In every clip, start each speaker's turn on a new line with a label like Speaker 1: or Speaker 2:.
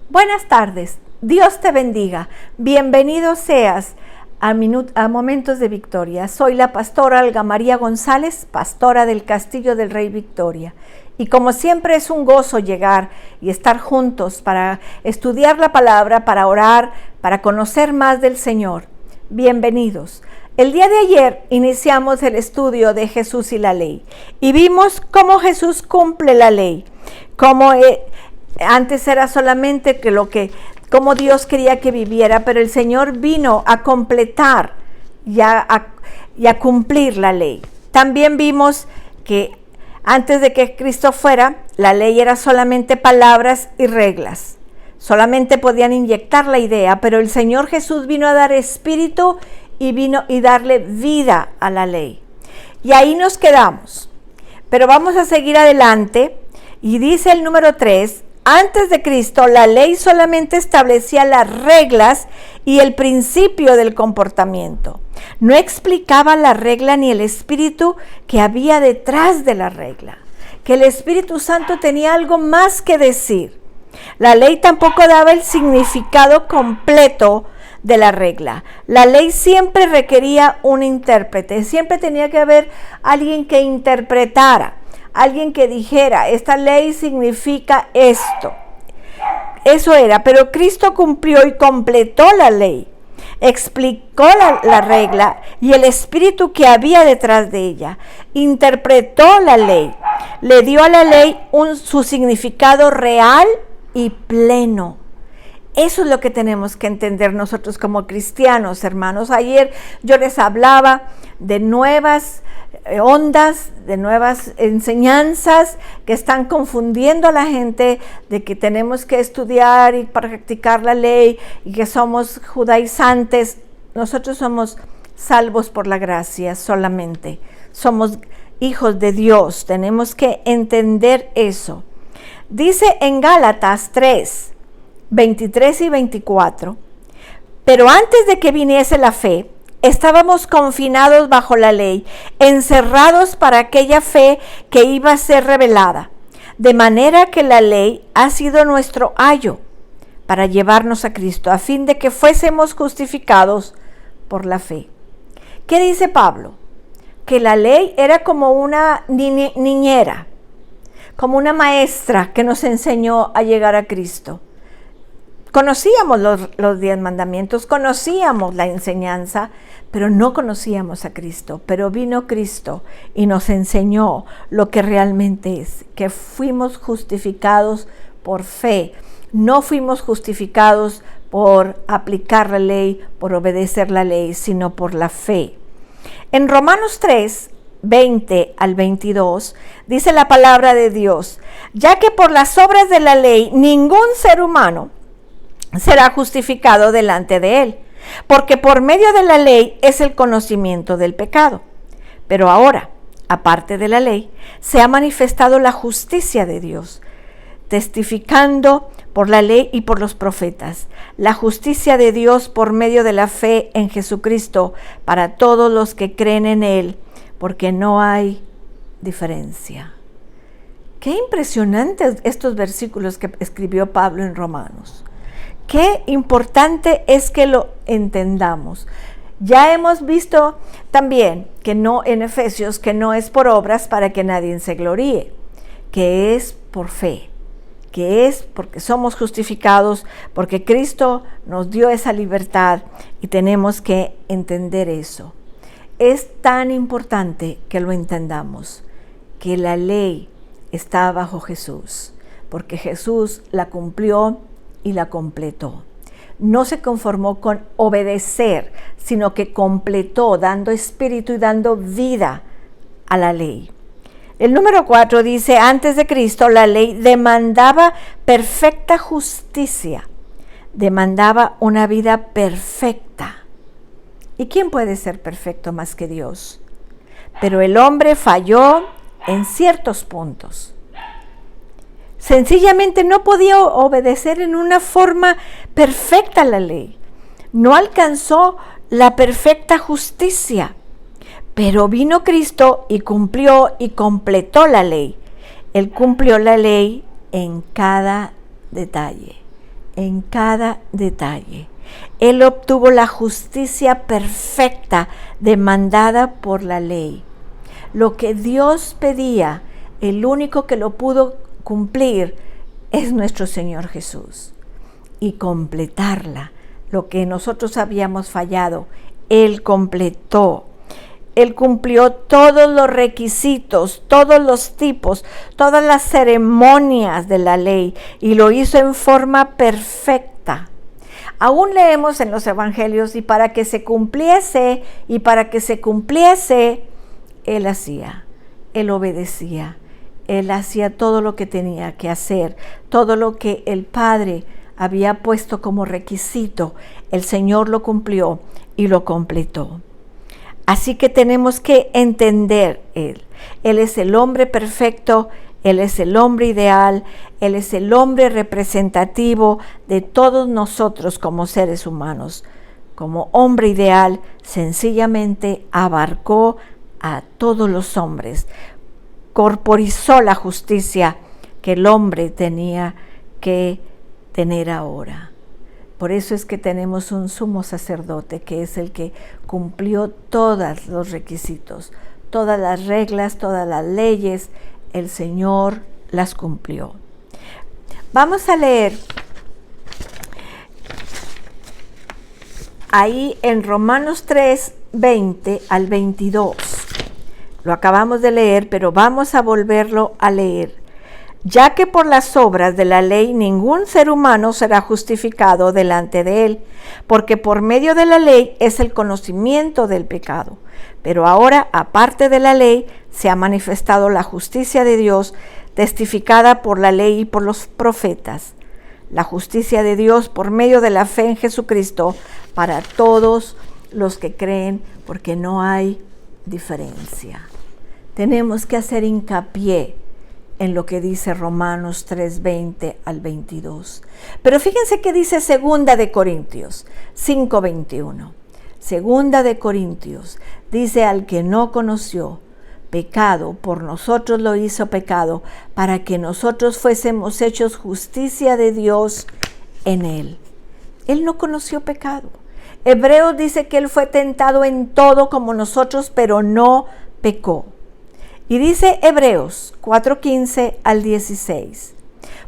Speaker 1: Buenas tardes, Dios te bendiga. Bienvenido seas a Momentos de Victoria. Soy la pastora Olga María González, pastora del Castillo del Rey Victoria. Y como siempre es un gozo llegar y estar juntos para estudiar la palabra, para orar, para conocer más del Señor. Bienvenidos. El día de ayer iniciamos el estudio de Jesús y la ley y vimos cómo Jesús cumple la ley, cómo antes era solamente cómo Dios quería que viviera, pero el Señor vino a completar y a cumplir la ley. También vimos que antes de que Cristo fuera, la ley era solamente palabras y reglas. Solamente podían inyectar la idea, pero el Señor Jesús vino a dar espíritu y vino y darle vida a la ley. Y ahí nos quedamos. Pero vamos a seguir adelante y dice el número 3, antes de Cristo la ley solamente establecía las reglas y el principio del comportamiento. No explicaba la regla ni el espíritu que había detrás de la regla, que el Espíritu Santo tenía algo más que decir. La ley tampoco daba el significado completo de la regla. La ley siempre requería un intérprete, siempre tenía que haber alguien que interpretara, alguien que dijera, esta ley significa esto. Eso era, pero Cristo cumplió y completó la ley, explicó la regla y el espíritu que había detrás de ella, interpretó la ley, le dio a la ley su significado real y pleno. Eso es lo que tenemos que entender nosotros como cristianos, hermanos. Ayer yo les hablaba de nuevas ondas, de nuevas enseñanzas que están confundiendo a la gente, de que tenemos que estudiar y practicar la ley y que somos judaizantes. Nosotros somos salvos por la gracia solamente. Somos hijos de Dios. Tenemos que entender eso. Dice en Gálatas 3, 23 y 24, pero antes de que viniese la fe, estábamos confinados bajo la ley, encerrados para aquella fe que iba a ser revelada, de manera que la ley ha sido nuestro ayo para llevarnos a Cristo, a fin de que fuésemos justificados por la fe. ¿Qué dice Pablo? Que la ley era como una niñera, como una maestra que nos enseñó a llegar a Cristo. Conocíamos los 10 mandamientos, conocíamos la enseñanza, pero no conocíamos a Cristo. Pero vino Cristo y nos enseñó lo que realmente es, que fuimos justificados por fe. No fuimos justificados por aplicar la ley, por obedecer la ley, sino por la fe. En Romanos 3, 20 al 22, dice la palabra de Dios, ya que por las obras de la ley ningún ser humano será justificado delante de él, porque por medio de la ley es el conocimiento del pecado. Pero ahora, aparte de la ley, se ha manifestado la justicia de Dios, testificando por la ley y por los profetas, la justicia de Dios por medio de la fe en Jesucristo para todos los que creen en Él, porque no hay diferencia. Qué impresionantes estos versículos que escribió Pablo en Romanos. Qué importante es que lo entendamos. Ya hemos visto también que no en Efesios, que no es por obras para que nadie se gloríe, que es por fe, que es porque somos justificados, porque Cristo nos dio esa libertad y tenemos que entender eso. Es tan importante que lo entendamos, que la ley está bajo Jesús, porque Jesús la cumplió y la completó. No se conformó con obedecer, sino que completó, dando espíritu y dando vida a la ley. El número 4 dice, antes de Cristo la ley demandaba perfecta justicia, demandaba una vida perfecta. ¿Y quién puede ser perfecto más que Dios? Pero el hombre falló en ciertos puntos. Sencillamente no podía obedecer en una forma perfecta la ley. No alcanzó la perfecta justicia. Pero vino Cristo y cumplió y completó la ley. Él cumplió la ley en cada detalle, en cada detalle. Él obtuvo la justicia perfecta demandada por la ley. Lo que Dios pedía, el único que lo pudo cumplir es nuestro Señor Jesús. Y completarla, lo que nosotros habíamos fallado, Él completó. Él cumplió todos los requisitos, todos los tipos, todas las ceremonias de la ley y lo hizo en forma perfecta. Aún leemos en los evangelios y para que se cumpliese, Él hacía, Él obedecía, Él hacía todo lo que tenía que hacer, todo lo que el Padre había puesto como requisito, el Señor lo cumplió y lo completó. Así que tenemos que entender Él. Él es el hombre perfecto, Él es el hombre ideal, Él es el hombre representativo de todos nosotros como seres humanos. Como hombre ideal, sencillamente abarcó a todos los hombres, corporizó la justicia que el hombre tenía que tener ahora. Por eso es que tenemos un sumo sacerdote que es el que cumplió todos los requisitos, todas las reglas, todas las leyes, el Señor las cumplió. Vamos a leer ahí en Romanos 3, 20 al 22. Lo acabamos de leer, pero vamos a volverlo a leer. Ya que por las obras de la ley ningún ser humano será justificado delante de él, porque por medio de la ley es el conocimiento del pecado. Pero ahora, aparte de la ley, se ha manifestado la justicia de Dios, testificada por la ley y por los profetas. La justicia de Dios por medio de la fe en Jesucristo para todos los que creen, porque no hay diferencia. Tenemos que hacer hincapié en lo que dice Romanos 3, 20 al 22. Pero fíjense que dice 2 de Corintios 5, 21. 2 de Corintios dice: al que no conoció pecado, por nosotros lo hizo pecado, para que nosotros fuésemos hechos justicia de Dios en él. Él no conoció pecado. Hebreos dice que él fue tentado en todo como nosotros, pero no pecó. Y dice Hebreos 4:15 al 16,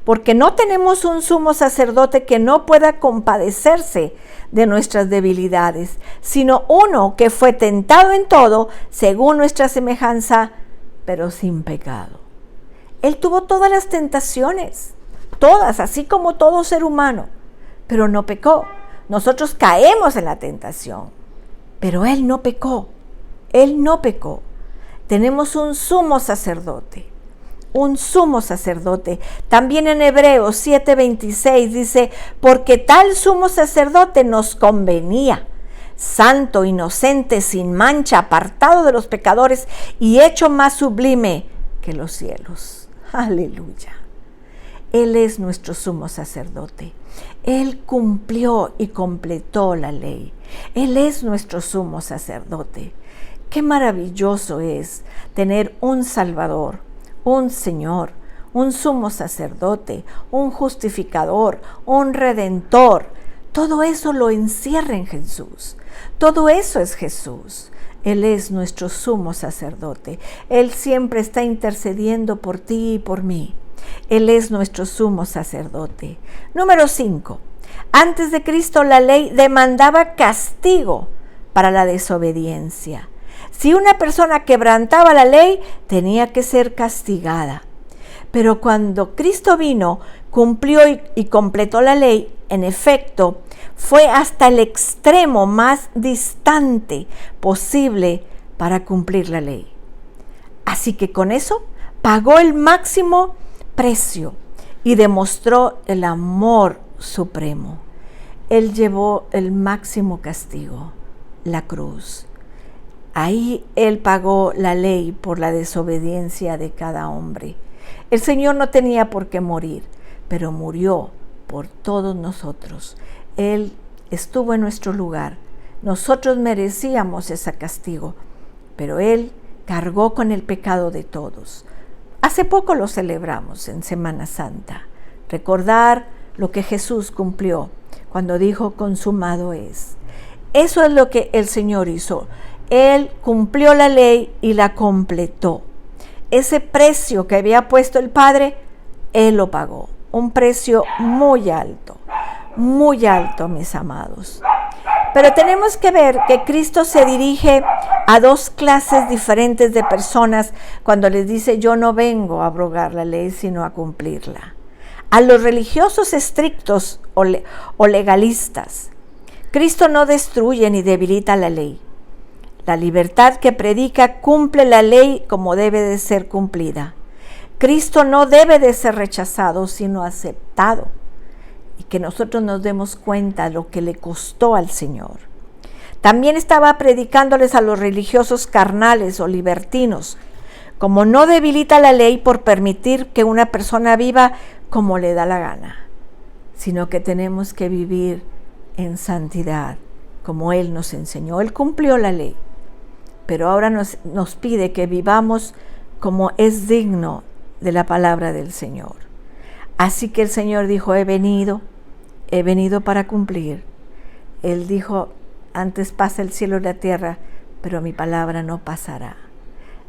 Speaker 1: porque no tenemos un sumo sacerdote que no pueda compadecerse de nuestras debilidades, sino uno que fue tentado en todo, según nuestra semejanza, pero sin pecado. Él tuvo todas las tentaciones, todas, así como todo ser humano, pero no pecó. Nosotros caemos en la tentación, pero él no pecó, él no pecó. Tenemos un sumo sacerdote, un sumo sacerdote. También en Hebreos 7:26 dice: porque tal sumo sacerdote nos convenía, santo, inocente, sin mancha, apartado de los pecadores y hecho más sublime que los cielos. Aleluya. Él es nuestro sumo sacerdote. Él cumplió y completó la ley. Él es nuestro sumo sacerdote. Qué maravilloso es tener un Salvador, un Señor, un sumo sacerdote, un justificador, un redentor. Todo eso lo encierra en Jesús. Todo eso es Jesús. Él es nuestro sumo sacerdote. Él siempre está intercediendo por ti y por mí. Él es nuestro sumo sacerdote. Número 5. Antes de Cristo la ley demandaba castigo para la desobediencia. Si una persona quebrantaba la ley, tenía que ser castigada. Pero cuando Cristo vino, cumplió y completó la ley, en efecto, fue hasta el extremo más distante posible para cumplir la ley. Así que con eso pagó el máximo precio y demostró el amor supremo. Él llevó el máximo castigo, la cruz. Ahí Él pagó la ley por la desobediencia de cada hombre. El Señor no tenía por qué morir, pero murió por todos nosotros. Él estuvo en nuestro lugar. Nosotros merecíamos ese castigo, pero Él cargó con el pecado de todos. Hace poco lo celebramos en Semana Santa. Recordar lo que Jesús cumplió cuando dijo consumado es. Eso es lo que el Señor hizo. Él cumplió la ley y la completó. Ese precio que había puesto el Padre, Él lo pagó. Un precio muy alto, mis amados. Pero tenemos que ver que Cristo se dirige a dos clases diferentes de personas cuando les dice: yo no vengo a abrogar la ley, sino a cumplirla. A los religiosos estrictos o legalistas, Cristo no destruye ni debilita la ley. La libertad que predica cumple la ley como debe de ser cumplida. Cristo no debe de ser rechazado, sino aceptado. Y que nosotros nos demos cuenta de lo que le costó al Señor. También estaba predicándoles a los religiosos carnales o libertinos, como no debilita la ley por permitir que una persona viva como le da la gana, sino que tenemos que vivir en santidad, como Él nos enseñó. Él cumplió la ley, pero ahora nos pide que vivamos como es digno de la palabra del Señor. Así que el Señor dijo: he venido para cumplir. Él dijo: antes pasa el cielo y la tierra, pero mi palabra no pasará.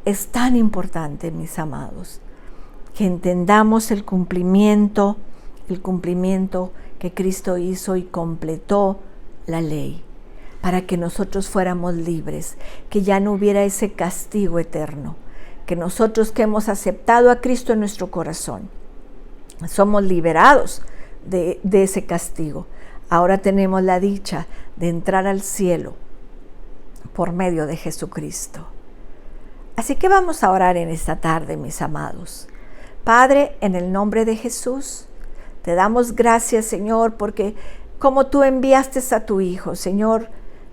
Speaker 1: Es tan importante, mis amados, que entendamos el cumplimiento que Cristo hizo y completó la ley, para que nosotros fuéramos libres, que ya no hubiera ese castigo eterno, que nosotros que hemos aceptado a Cristo en nuestro corazón, somos liberados de ese castigo. Ahora tenemos la dicha de entrar al cielo por medio de Jesucristo. Así que vamos a orar en esta tarde, mis amados. Padre, en el nombre de Jesús, te damos gracias, Señor, porque como tú enviaste a tu Hijo, Señor,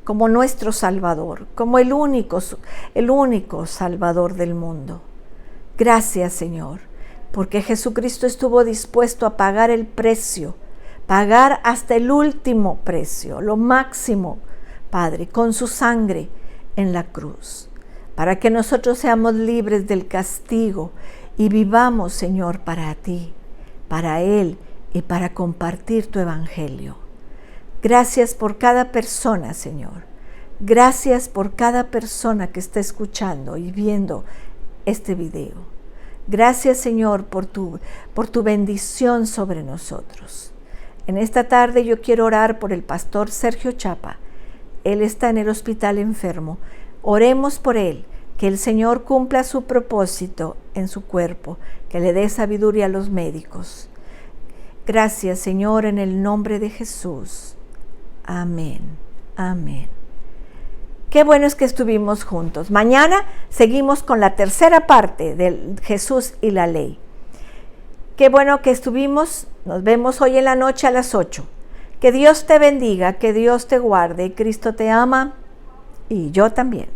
Speaker 1: como nuestro Salvador, como el único Salvador del mundo. Gracias, Señor, porque Jesucristo estuvo dispuesto a pagar el precio, pagar hasta el último precio, lo máximo, Padre, con su sangre en la cruz, para que nosotros seamos libres del castigo y vivamos, Señor, para ti, para Él y para compartir tu evangelio. Gracias por cada persona, Señor. Gracias por cada persona que está escuchando y viendo este video. Gracias, Señor, por tu bendición sobre nosotros. En esta tarde yo quiero orar por el pastor Sergio Chapa. Él está en el hospital enfermo. Oremos por él, que el Señor cumpla su propósito en su cuerpo, que le dé sabiduría a los médicos. Gracias, Señor, en el nombre de Jesús. Amén. Amén. Qué bueno es que estuvimos juntos. Mañana seguimos con la tercera parte de Jesús y la ley. Qué bueno que estuvimos. Nos vemos hoy en la noche a las 8. Que Dios te bendiga, que Dios te guarde. Cristo te ama y yo también.